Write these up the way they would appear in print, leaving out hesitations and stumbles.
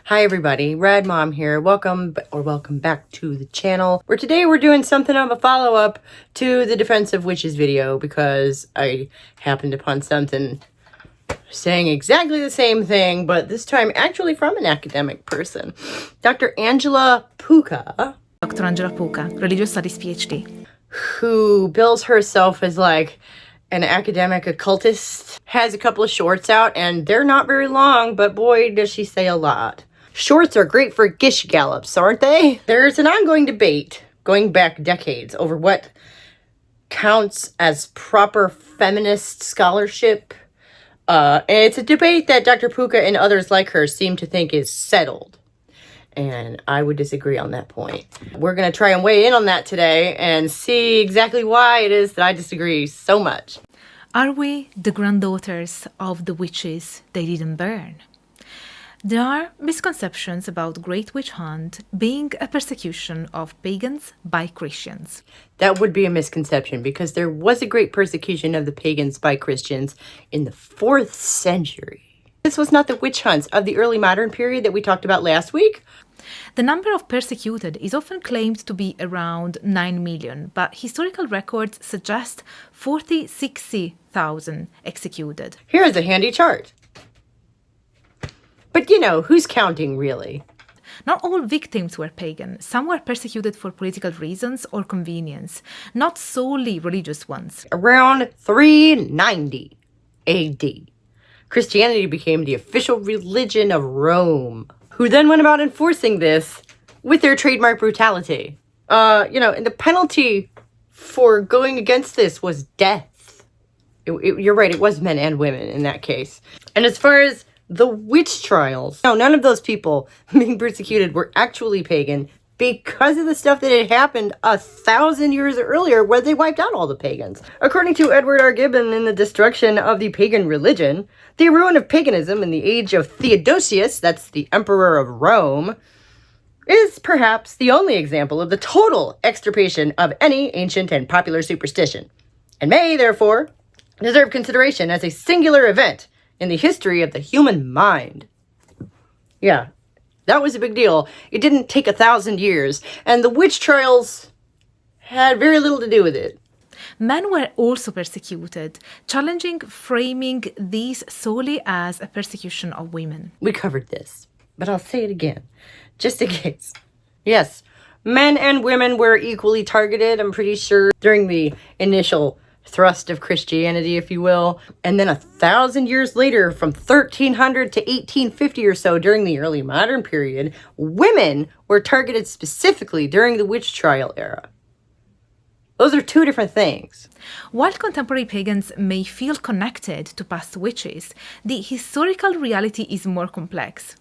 Hi everybody, Rad Mom here. Welcome back to the channel, where today we're doing something of a follow-up to the Defense of Witches video, because I happened upon something saying exactly the same thing, but this time actually from an academic person. Dr. Angela Puka. Dr. Angela Puka, Religious Studies PhD. Who bills herself as like an academic occultist, has a couple of shorts out, and they're not very long, but boy, does she say a lot. Shorts are great for gish gallops, aren't they? There's an ongoing debate going back decades over what counts as proper feminist scholarship. And it's a debate that Dr. Puka and others like her seem to think is settled. And I would disagree on that point. We're going to try and weigh in on that today and see exactly why it is that I disagree so much. Are we the granddaughters of the witches they didn't burn? There are misconceptions about Great Witch Hunt being a persecution of pagans by Christians. That would be a misconception, because there was a great persecution of the pagans by Christians in the 4th century. This was not the witch hunts of the early modern period that we talked about last week. The number of persecuted is often claimed to be around 9 million, but historical records suggest 40,000-60,000 executed. Here is a handy chart. But you know, who's counting really? Not all victims were pagan. Some were persecuted for political reasons or convenience, not solely religious ones. Around 390 AD, Christianity became the official religion of Rome, who then went about enforcing this with their trademark brutality. And the penalty for going against this was death. You're right, it was men and women in that case. And as far as the witch trials, no, none of those people being persecuted were actually pagan, because of the stuff that had happened 1,000 years earlier where they wiped out all the pagans. According to Edward R. Gibbon in The Destruction of the Pagan Religion, the ruin of paganism in the age of Theodosius, that's the Emperor of Rome, is perhaps the only example of the total extirpation of any ancient and popular superstition, and may, therefore, deserve consideration as a singular event in the history of the human mind. Yeah. That was a big deal. It didn't take 1,000 years, and the witch trials had very little to do with it. Men were also persecuted, challenging framing these solely as a persecution of women. We covered this, but I'll say it again, just in case. Yes, men and women were equally targeted, I'm pretty sure, during the initial thrust of Christianity, if you will. And then 1,000 years later, from 1300 to 1850 or so, during the early modern period, women were targeted specifically during the witch trial era. Those are two different things. While contemporary pagans may feel connected to past witches, the historical reality is more complex.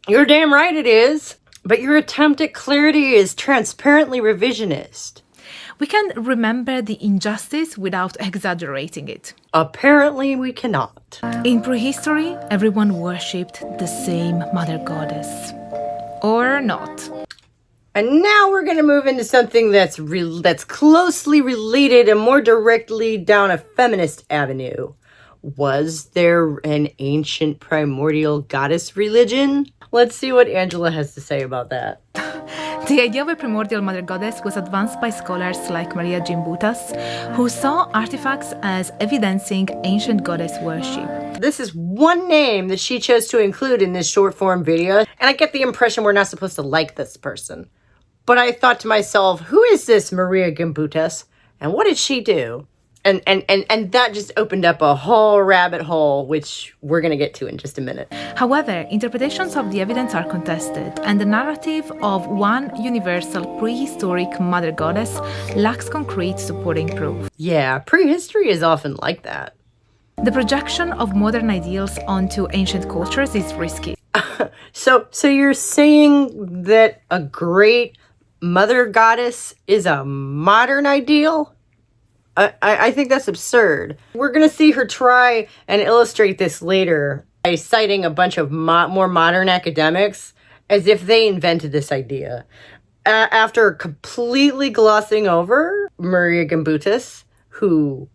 You're damn right it is. But your attempt at clarity is transparently revisionist. We can remember the injustice without exaggerating it. Apparently we cannot. In prehistory, everyone worshipped the same mother goddess. Or not. And now we're going to move into something that's closely related and more directly down a feminist avenue. Was there an ancient primordial goddess religion? Let's see what Angela has to say about that. The idea of a primordial mother goddess was advanced by scholars like Maria Jean Gutas, who saw artifacts as evidencing ancient goddess worship. This is one name that she chose to include in this short form video, and I get the impression we're not supposed to like this person. But I thought to myself, who is this Maria Gimbutas, and what did she do? And that just opened up a whole rabbit hole, which we're going to get to in just a minute. However, interpretations of the evidence are contested, and the narrative of one universal prehistoric mother goddess lacks concrete supporting proof. Yeah, prehistory is often like that. The projection of modern ideals onto ancient cultures is risky. So you're saying that a great mother goddess is a modern ideal? I think that's absurd. We're going to see her try and illustrate this later by citing a bunch of more modern academics as if they invented this idea. After completely glossing over Maria Gimbutas, who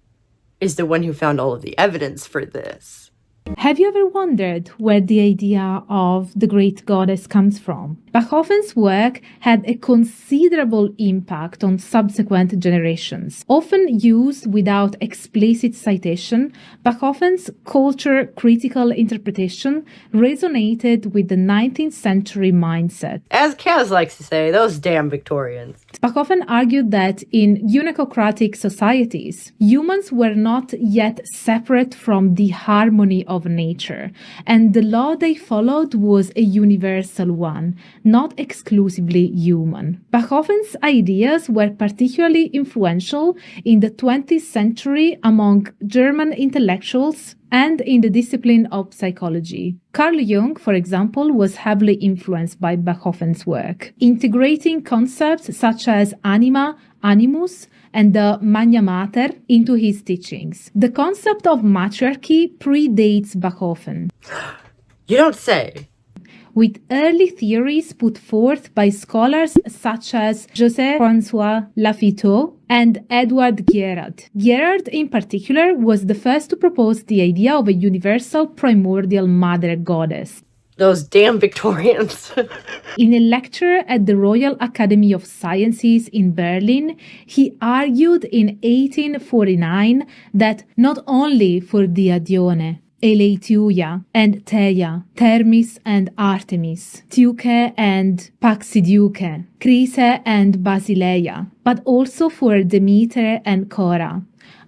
is the one who found all of the evidence for this. Have you ever wondered where the idea of the great goddess comes from? Bachofen's work had a considerable impact on subsequent generations. Often used without explicit citation, Bachofen's culture-critical interpretation resonated with the 19th century mindset. As Kaz likes to say, those damn Victorians. Bachofen argued that in unicocratic societies, humans were not yet separate from the harmony of nature, and the law they followed was a universal one, not exclusively human. Bachofen's ideas were particularly influential in the 20th century among German intellectuals and in the discipline of psychology. Carl Jung, for example, was heavily influenced by Bachofen's work, integrating concepts such as anima, animus, and the magna mater into his teachings. The concept of matriarchy predates Bachofen. You don't say. With early theories put forth by scholars such as José-François Lafitau and Edward Gerard. Gerard, in particular, was the first to propose the idea of a universal primordial mother goddess. Those damn Victorians. In a lecture at the Royal Academy of Sciences in Berlin, he argued in 1849 that not only for Diadione, Eleiteuia and Theia, Thermis and Artemis, Teuce and Paxidiuce, Chryse and Basileia, but also for Demeter and Cora,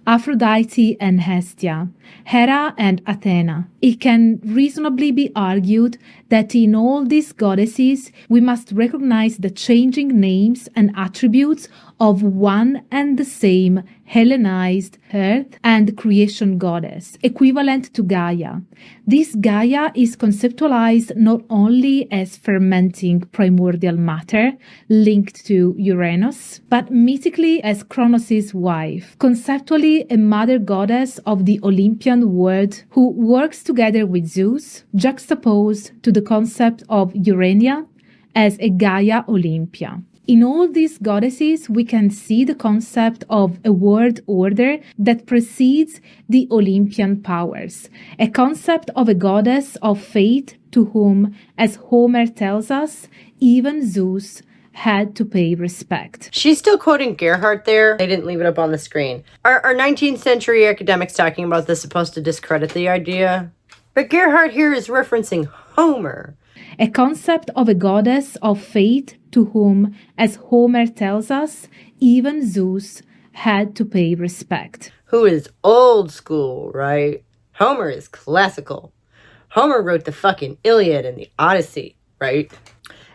Aphrodite and Hestia, Hera and Athena. It can reasonably be argued that in all these goddesses we must recognize the changing names and attributes of one and the same Hellenized earth and creation goddess, equivalent to Gaia. This Gaia is conceptualized not only as fermenting primordial matter linked to Uranus, but mythically as Kronos' wife, conceptually a mother goddess of the Olympian world who works together with Zeus, juxtaposed to the concept of Urania as a Gaia Olympia. In all these goddesses, we can see the concept of a world order that precedes the Olympian powers, a concept of a goddess of fate to whom, as Homer tells us, even Zeus had to pay respect. She's still quoting Gerhardt there. They didn't leave it up on the screen. Are 19th century academics talking about this supposed to discredit the idea? But Gerhardt here is referencing Homer. A concept of a goddess of fate to whom, as Homer tells us, even Zeus had to pay respect. Who is old school, right? Homer is classical. Homer wrote the fucking Iliad and the Odyssey, right?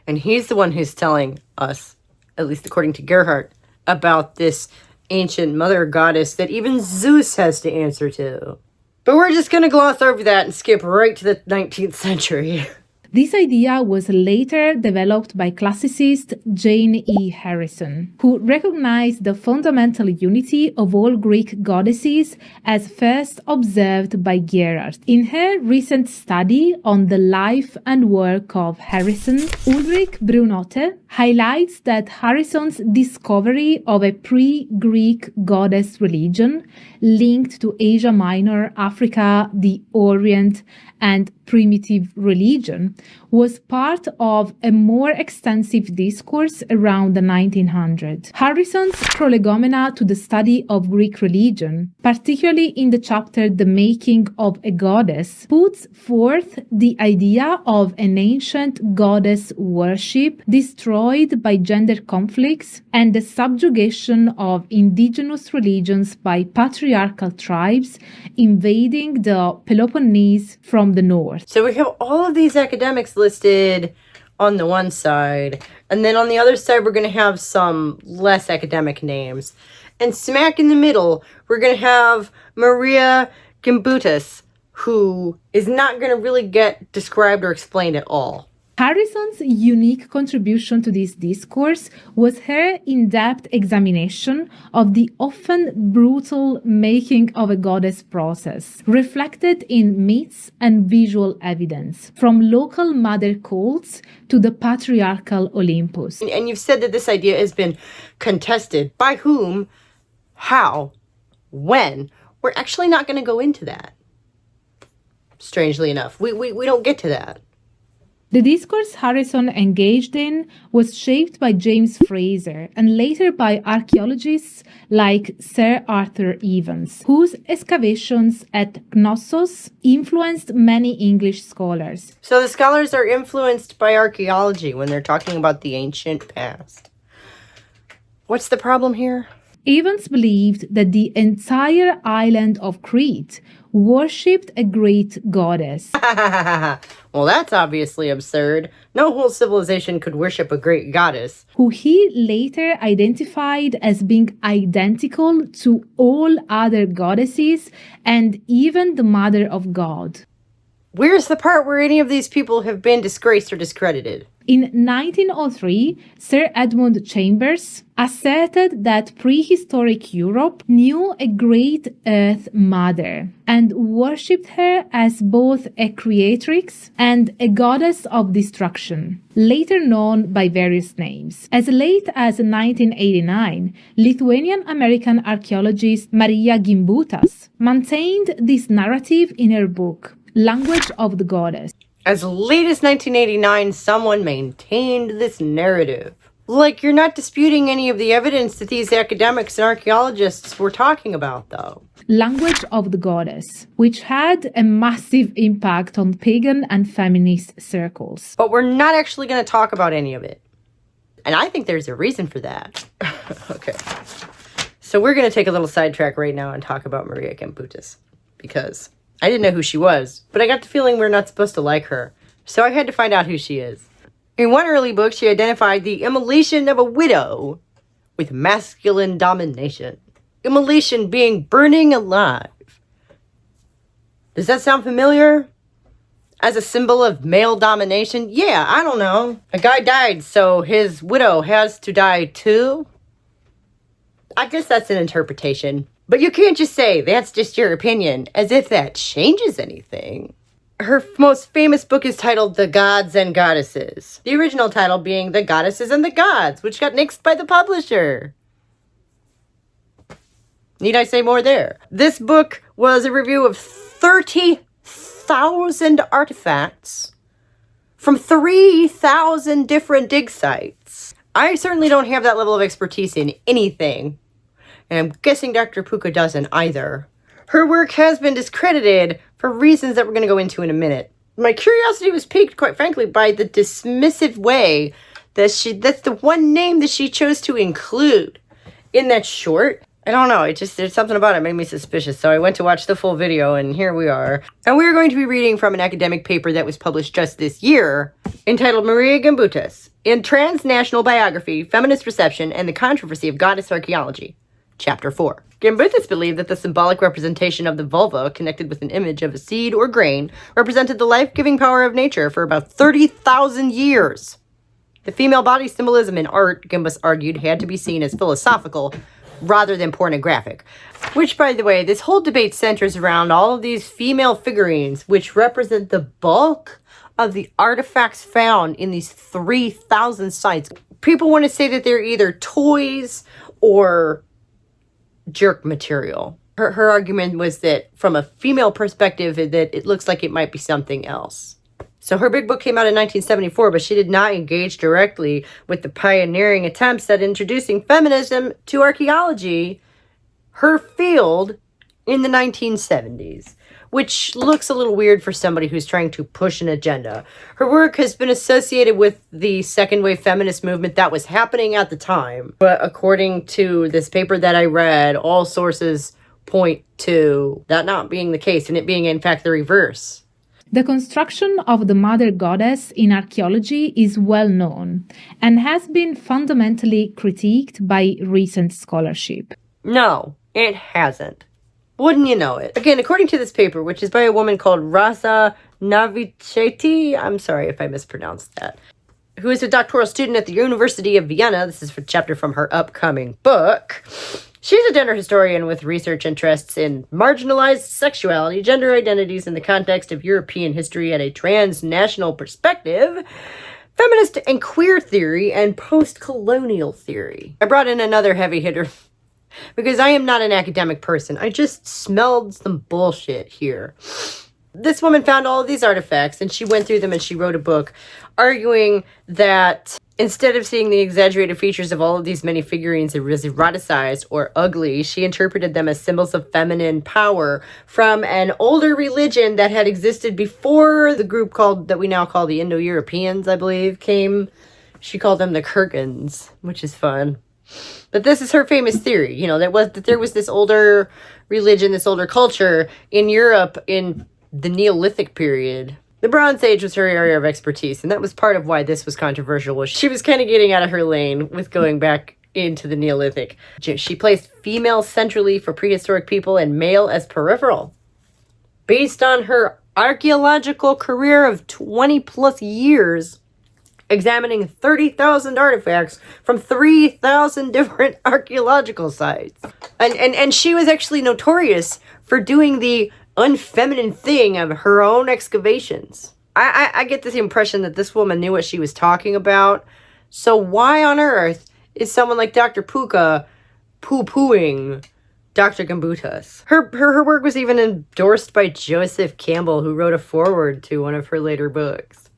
And he's the one who's telling us, at least according to Gerhardt, about this ancient mother goddess that even Zeus has to answer to. But we're just gonna gloss over that and skip right to the 19th century. This idea was later developed by classicist Jane E. Harrison, who recognized the fundamental unity of all Greek goddesses as first observed by Gerhardt. In her recent study on the life and work of Harrison, Ulrich Brunotte highlights that Harrison's discovery of a pre-Greek goddess religion linked to Asia Minor, Africa, the Orient, and primitive religion was part of a more extensive discourse around the 1900s. Harrison's prolegomena to the study of Greek religion, particularly in the chapter The Making of a Goddess, puts forth the idea of an ancient goddess worship destroyed by gender conflicts and the subjugation of indigenous religions by patriarchal tribes invading the Peloponnese from the north. So we have all of these academics listed on the one side, and then on the other side we're going to have some less academic names. And smack in the middle, we're going to have Maria Gimbutas, who is not going to really get described or explained at all. Harrison's unique contribution to this discourse was her in-depth examination of the often brutal making of a goddess process, reflected in myths and visual evidence, from local mother cults to the patriarchal Olympus. And you've said that this idea has been contested. By whom? How? When? We're actually not going to go into that. strangely enough. We don't get to that. The discourse Harrison engaged in was shaped by James Fraser and later by archaeologists like Sir Arthur Evans, whose excavations at Knossos influenced many English scholars. So the scholars are influenced by archaeology when they're talking about the ancient past. What's the problem here? Evans believed that the entire island of Crete worshipped a great goddess. Well, that's obviously absurd. No whole civilization could worship a great goddess. Who he later identified as being identical to all other goddesses and even the Mother of God. Where's the part where any of these people have been disgraced or discredited? In 1903, Sir Edmund Chambers asserted that prehistoric Europe knew a great Earth Mother and worshipped her as both a creatrix and a goddess of destruction, later known by various names. As late as 1989, Lithuanian-American archaeologist Maria Gimbutas maintained this narrative in her book, Language of the Goddess. As late as 1989, someone maintained this narrative. Like, you're not disputing any of the evidence that these academics and archaeologists were talking about, though. Language of the Goddess, which had a massive impact on pagan and feminist circles. But we're not actually going to talk about any of it. And I think there's a reason for that. Okay. So we're going to take a little sidetrack right now and talk about Maria Gimbutas. Because I didn't know who she was, but I got the feeling we're not supposed to like her. So I had to find out who she is. In one early book, she identified the immolation of a widow with masculine domination. Immolation being burning alive. Does that sound familiar? As a symbol of male domination? Yeah, I don't know. A guy died, so his widow has to die too? I guess that's an interpretation. But you can't just say, that's just your opinion, as if that changes anything. Her most famous book is titled The Gods and Goddesses. The original title being The Goddesses and the Gods, which got nixed by the publisher. Need I say more there? This book was a review of 30,000 artifacts from 3,000 different dig sites. I certainly don't have that level of expertise in anything. And I'm guessing Dr. Puka doesn't either. Her work has been discredited for reasons that we're going to go into in a minute. My curiosity was piqued, quite frankly, by the dismissive way that that's the one name that she chose to include in that short. I don't know, there's something about it that made me suspicious, so I went to watch the full video, and here we are. And we're going to be reading from an academic paper that was published just this year, entitled Maria Gimbutas, in Transnational Biography, Feminist Reception, and the Controversy of Goddess Archaeology. Chapter 4. Gimbutas believed that the symbolic representation of the vulva, connected with an image of a seed or grain, represented the life-giving power of nature for about 30,000 years. The female body symbolism in art, Gimbus argued, had to be seen as philosophical rather than pornographic. Which, by the way, this whole debate centers around all of these female figurines, which represent the bulk of the artifacts found in these 3,000 sites. People want to say that they're either toys or jerk material. Her argument was that from a female perspective, that it looks like it might be something else. So her big book came out in 1974, but she did not engage directly with the pioneering attempts at introducing feminism to archaeology, her field, in the 1970s, which looks a little weird for somebody who's trying to push an agenda. Her work has been associated with the second wave feminist movement that was happening at the time. But according to this paper that I read, all sources point to that not being the case and it being, in fact, the reverse. The construction of the mother goddess in archaeology is well known and has been fundamentally critiqued by recent scholarship. No, it hasn't. Wouldn't you know it? Again, according to this paper, which is by a woman called Rasa Navti, I'm sorry if I mispronounced that, who is a doctoral student at the University of Vienna. This is a chapter from her upcoming book. She's a gender historian with research interests in marginalized sexuality, gender identities in the context of European history at a transnational perspective, feminist and queer theory, and post-colonial theory. I brought in another heavy hitter because I am not an academic person. I just smelled some bullshit here. This woman found all of these artifacts, and she went through them and she wrote a book arguing that instead of seeing the exaggerated features of all of these many figurines as eroticized or ugly, she interpreted them as symbols of feminine power from an older religion that had existed before the group that we now call the Indo-Europeans, I believe, came. She called them the Kurgans, which is fun. But this is her famous theory, that there was this older religion, this older culture in Europe in the Neolithic period. The Bronze Age was her area of expertise, and that was part of why this was controversial. She was kind of getting out of her lane with going back into the Neolithic. She placed female centrally for prehistoric people and male as peripheral. Based on her archaeological career of 20 plus years, examining 30,000 artifacts from 3,000 different archaeological sites. And she was actually notorious for doing the unfeminine thing of her own excavations. I get this impression that this woman knew what she was talking about. So why on earth is someone like Dr. Puka poo-pooing Dr. Gutas? Her work was even endorsed by Joseph Campbell, who wrote a foreword to one of her later books.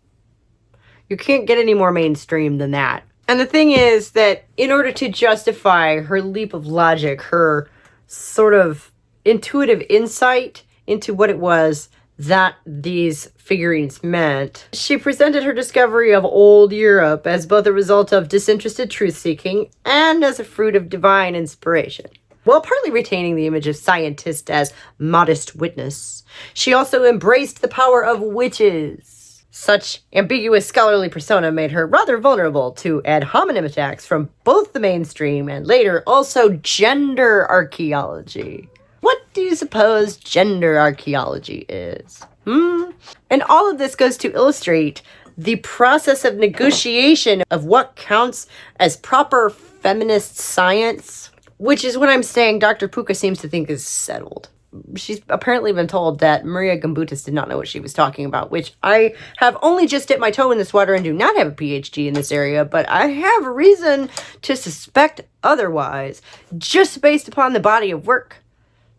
You can't get any more mainstream than that. And the thing is that in order to justify her leap of logic, her sort of intuitive insight into what it was that these figurines meant, she presented her discovery of old Europe as both a result of disinterested truth-seeking and as a fruit of divine inspiration. While partly retaining the image of scientist as modest witness, she also embraced the power of witches. Such ambiguous scholarly persona made her rather vulnerable to ad hominem attacks from both the mainstream and later also gender archaeology. What do you suppose gender archaeology is? And all of this goes to illustrate the process of negotiation of what counts as proper feminist science, which is what I'm saying Dr. Puka seems to think is settled. She's apparently been told that Maria Gimbutas did not know what she was talking about, which I have only just dipped my toe in this water and do not have a PhD in this area, but I have reason to suspect otherwise, just based upon the body of work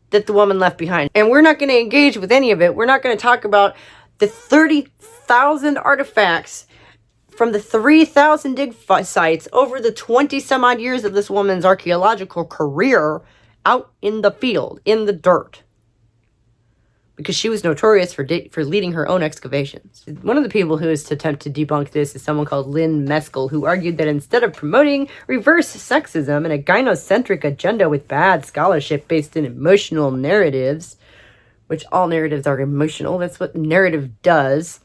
that the woman left behind. And we're not going to engage with any of it. We're not going to talk about the 30,000 artifacts from the 3,000 dig sites over the 20 some odd years of this woman's archaeological career out in the field, in the dirt. Because she was notorious for leading her own excavations. One of the people who is to attempt to debunk this is someone called Lynn Meskel, who argued that instead of promoting reverse sexism and a gynocentric agenda with bad scholarship based in emotional narratives, which all narratives are emotional, that's what narrative does,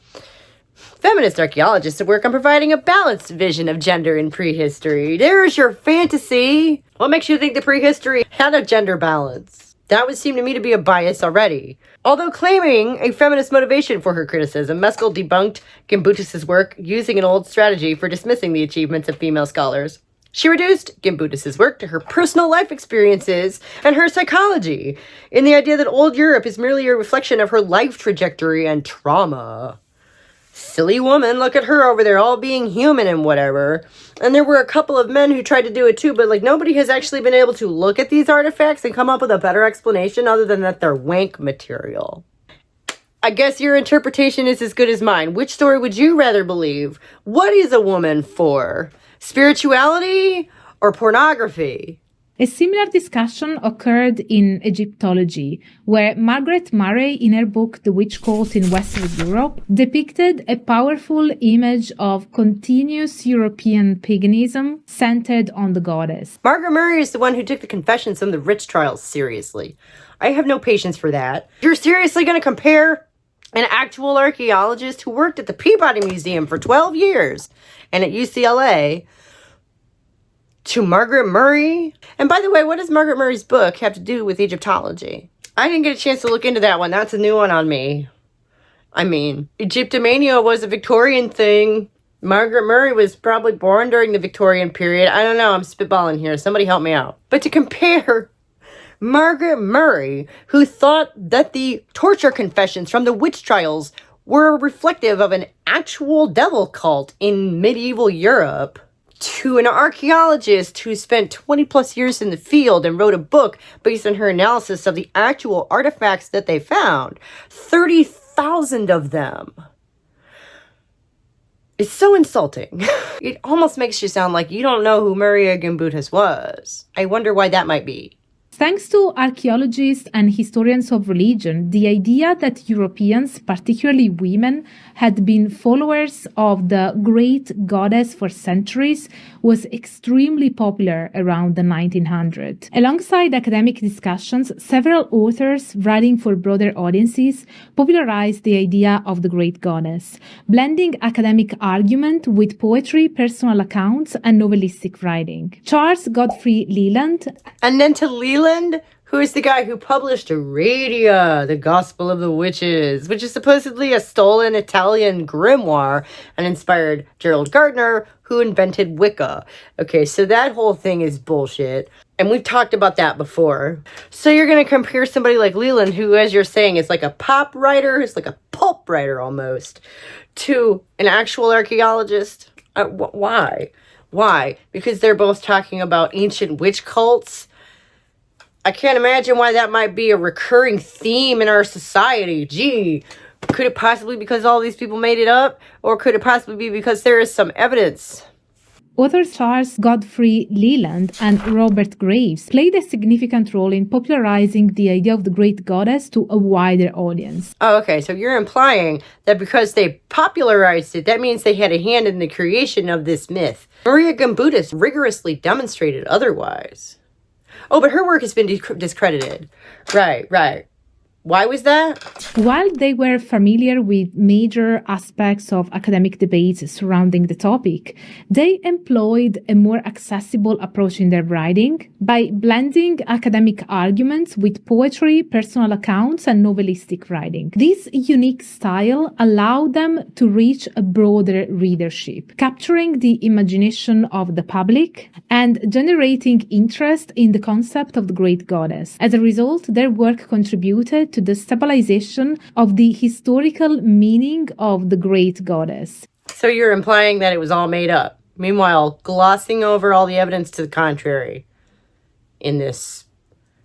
feminist archaeologists work on providing a balanced vision of gender in prehistory. There's your fantasy. What makes you think the prehistory had a gender balance? That would seem to me to be a bias already. Although claiming a feminist motivation for her criticism, Meskel debunked Gimbutas' work using an old strategy for dismissing the achievements of female scholars. She reduced Gimbutas' work to her personal life experiences and her psychology, in the idea that old Europe is merely a reflection of her life trajectory and trauma. Silly woman, look at her over there, all being human and whatever. And there were a couple of men who tried to do it too, but nobody has actually been able to look at these artifacts and come up with a better explanation other than that they're wank material. I guess your interpretation is as good as mine. Which story would you rather believe? What is a woman for? Spirituality or pornography? A similar discussion occurred in Egyptology, where Margaret Murray, in her book The Witch Cult in Western Europe, depicted a powerful image of continuous European paganism centered on the goddess. Margaret Murray is the one who took the confessions from the witch trials seriously. I have no patience for that. You're seriously going to compare an actual archaeologist who worked at the Peabody Museum for 12 years and at UCLA to Margaret Murray? And by the way, what does Margaret Murray's book have to do with Egyptology? I didn't get a chance to look into that one. That's a new one on me. I mean, Egyptomania was a Victorian thing. Margaret Murray was probably born during the Victorian period. I don't know. I'm spitballing here. Somebody help me out. But to compare Margaret Murray, who thought that the torture confessions from the witch trials were reflective of an actual devil cult in medieval Europe, to an archaeologist who spent 20 plus years in the field and wrote a book based on her analysis of the actual artifacts that they found. 30,000 1,000 of them. It's so insulting. It almost makes you sound like you don't know who Maria Gimbutas was. I wonder why that might be. Thanks to archaeologists and historians of religion, the idea that Europeans, particularly women, had been followers of the great goddess for centuries was extremely popular around the 1900s. Alongside academic discussions, several authors writing for broader audiences popularized the idea of the great goddess, blending academic argument with poetry, personal accounts, and novelistic writing. Charles Godfrey Leland. And then to Leland, who is the guy who published Aradia, the Gospel of the Witches, which is supposedly a stolen Italian grimoire and inspired Gerald Gardner, who invented Wicca. Okay, so that whole thing is bullshit. And we've talked about that before. So you're going to compare somebody like Leland, who, as you're saying, is like a pop writer, is like a pulp writer almost, to an actual archaeologist? Why? Why? Because they're both talking about ancient witch cults? I can't imagine why that might be a recurring theme in our society. Gee, could it possibly be because all these people made it up? Or could it possibly be because there is some evidence? Authors Charles Godfrey Leland and Robert Graves played a significant role in popularizing the idea of the great goddess to a wider audience. Oh, okay, so you're implying that because they popularized it, that means they had a hand in the creation of this myth. Maria Gimbutas rigorously demonstrated otherwise. Oh, but her work has been discredited. Right. Why was that? While they were familiar with major aspects of academic debates surrounding the topic, they employed a more accessible approach in their writing by blending academic arguments with poetry, personal accounts, and novelistic writing. This unique style allowed them to reach a broader readership, capturing the imagination of the public and generating interest in the concept of the great goddess. As a result, their work contributed to the stabilization of the historical meaning of the great goddess. So you're implying that it was all made up, meanwhile glossing over all the evidence to the contrary in this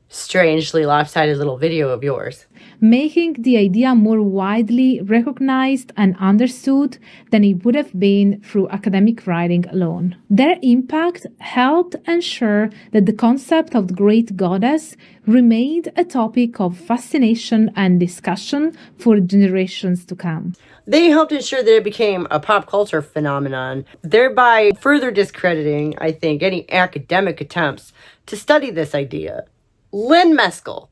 strangely lopsided little video of yours, making the idea more widely recognized and understood than it would have been through academic writing alone. Their impact helped ensure that the concept of the great goddess remained a topic of fascination and discussion for generations to come. They helped ensure that it became a pop culture phenomenon, thereby further discrediting, I think, any academic attempts to study this idea. Lynn Meskel,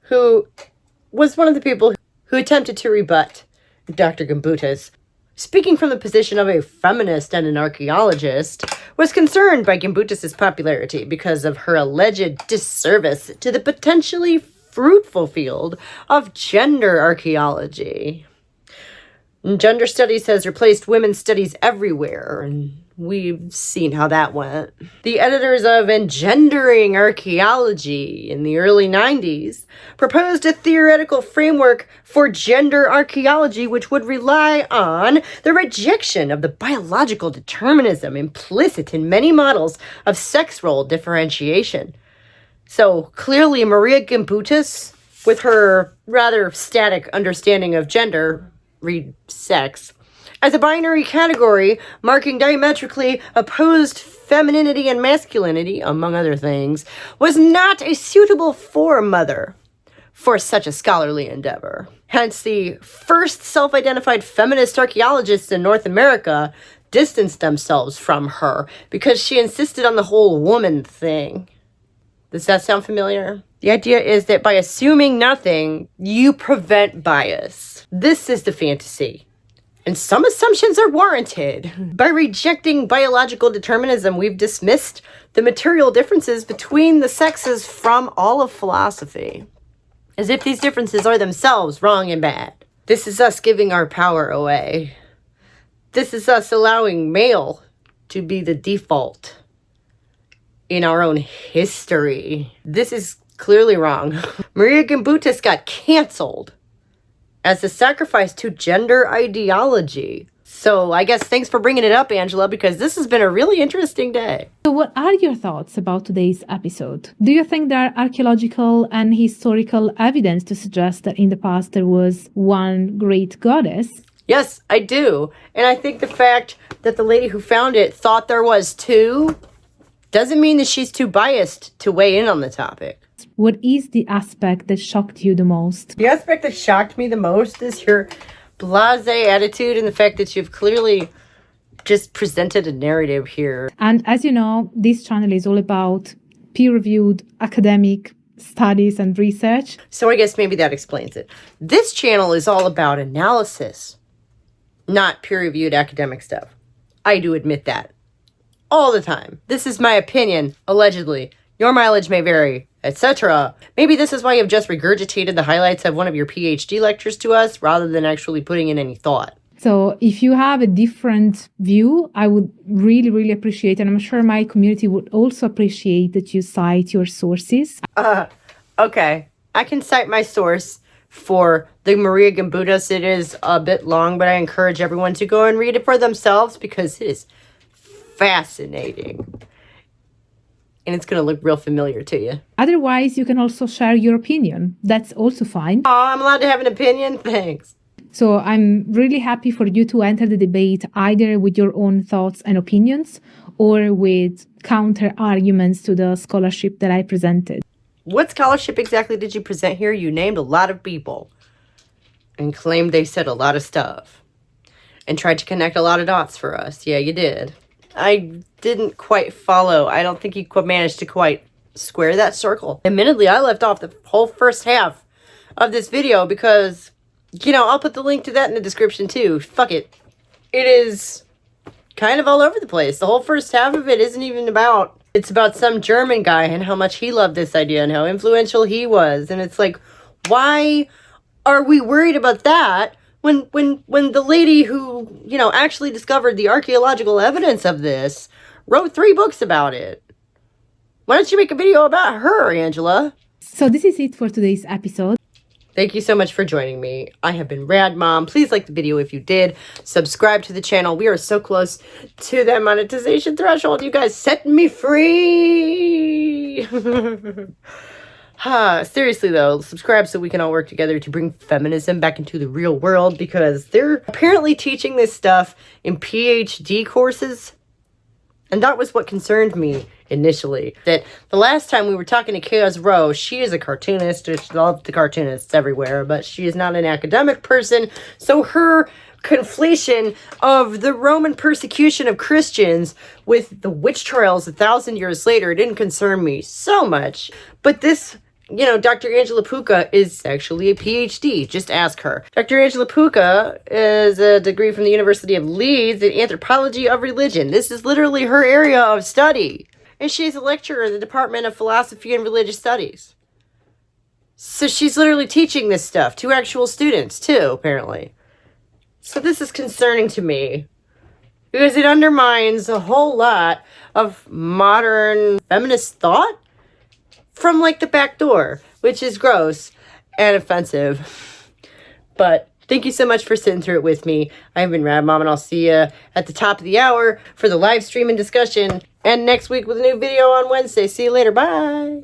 who was one of the people who attempted to rebut Dr. Gimbutas, speaking from the position of a feminist and an archaeologist, was concerned by Gimbutas' popularity because of her alleged disservice to the potentially fruitful field of gender archaeology. Gender studies has replaced women's studies everywhere, and we've seen how that went. The editors of Engendering Archaeology in the early 90s proposed a theoretical framework for gender archaeology which would rely on the rejection of the biological determinism implicit in many models of sex role differentiation. So clearly Maria Gimbutas, with her rather static understanding of gender, read sex, as a binary category marking diametrically opposed femininity and masculinity, among other things, was not a suitable foremother for such a scholarly endeavor. Hence, the first self-identified feminist archaeologists in North America distanced themselves from her because she insisted on the whole woman thing. Does that sound familiar? The idea is that by assuming nothing, you prevent bias. This is the fantasy. And some assumptions are warranted. By rejecting biological determinism, we've dismissed the material differences between the sexes from all of philosophy, as if these differences are themselves wrong and bad. This is us giving our power away. This is us allowing male to be the default in our own history. This is clearly wrong. Maria Gimbutas got canceled as a sacrifice to gender ideology So I guess thanks for bringing it up, Angela, because this has been a really interesting day. So what are your thoughts about today's episode? Do you think there are archaeological and historical evidence to suggest that in the past there was one great goddess? Yes, I do. And I think the fact that the lady who found it thought there was two doesn't mean that she's too biased to weigh in on the topic. What is the aspect that shocked you the most? The aspect that shocked me the most is your blasé attitude and the fact that you've clearly just presented a narrative here. And as you know, this channel is all about peer-reviewed academic studies and research. So I guess maybe that explains it. This channel is all about analysis, not peer-reviewed academic stuff. I do admit that. All the time. This is my opinion, allegedly. Your mileage may vary, etc. Maybe this is why you've just regurgitated the highlights of one of your PhD lectures to us rather than actually putting in any thought. So if you have a different view, I would really, really appreciate, and I'm sure my community would also appreciate that you cite your sources. Okay. I can cite my source for the Maria Gimbutas. It is a bit long, but I encourage everyone to go and read it for themselves because it is fascinating. And it's going to look real familiar to you. Otherwise, you can also share your opinion. That's also fine. Oh, I'm allowed to have an opinion? Thanks. So I'm really happy for you to enter the debate either with your own thoughts and opinions or with counter arguments to the scholarship that I presented. What scholarship exactly did you present here? You named a lot of people and claimed they said a lot of stuff and tried to connect a lot of dots for us. Yeah, you did. I didn't quite follow. I don't think you managed to quite square that circle. Admittedly, I left off the whole first half of this video because, you know, I'll put the link to that in the description too. Fuck it. It is kind of all over the place. The whole first half of it isn't even about... It's about some German guy and how much he loved this idea and how influential he was. And it's like, why are we worried about that when the lady who, you know, actually discovered the archaeological evidence of this wrote 3 books about it? Why don't you make a video about her, Angela? So this is it for today's episode. Thank you so much for joining me. I have been Rad Mom. Please like the video if you did. Subscribe to the channel. We are so close to that monetization threshold. You guys set me free. Seriously though, subscribe so we can all work together to bring feminism back into the real world because they're apparently teaching this stuff in PhD courses. And that was what concerned me initially. That the last time we were talking to Chaos Rowe, she is a cartoonist. She loves the cartoonists everywhere, but she is not an academic person. So her conflation of the Roman persecution of Christians with the witch trials 1,000 years later didn't concern me so much. But this... You know, Dr. Angela Puka is actually a PhD. Just ask her. Dr. Angela Puka is a degree from the University of Leeds in Anthropology of Religion. This is literally her area of study. And she's a lecturer in the Department of Philosophy and Religious Studies. So she's literally teaching this stuff to actual students, too, apparently. So this is concerning to me. Because it undermines a whole lot of modern feminist thought. From like the back door, which is gross and offensive. But thank you so much for sitting through it with me. I've been Rad Mom, and I'll see you at the top of the hour for the live stream and discussion. And next week with a new video on Wednesday. See you later. Bye.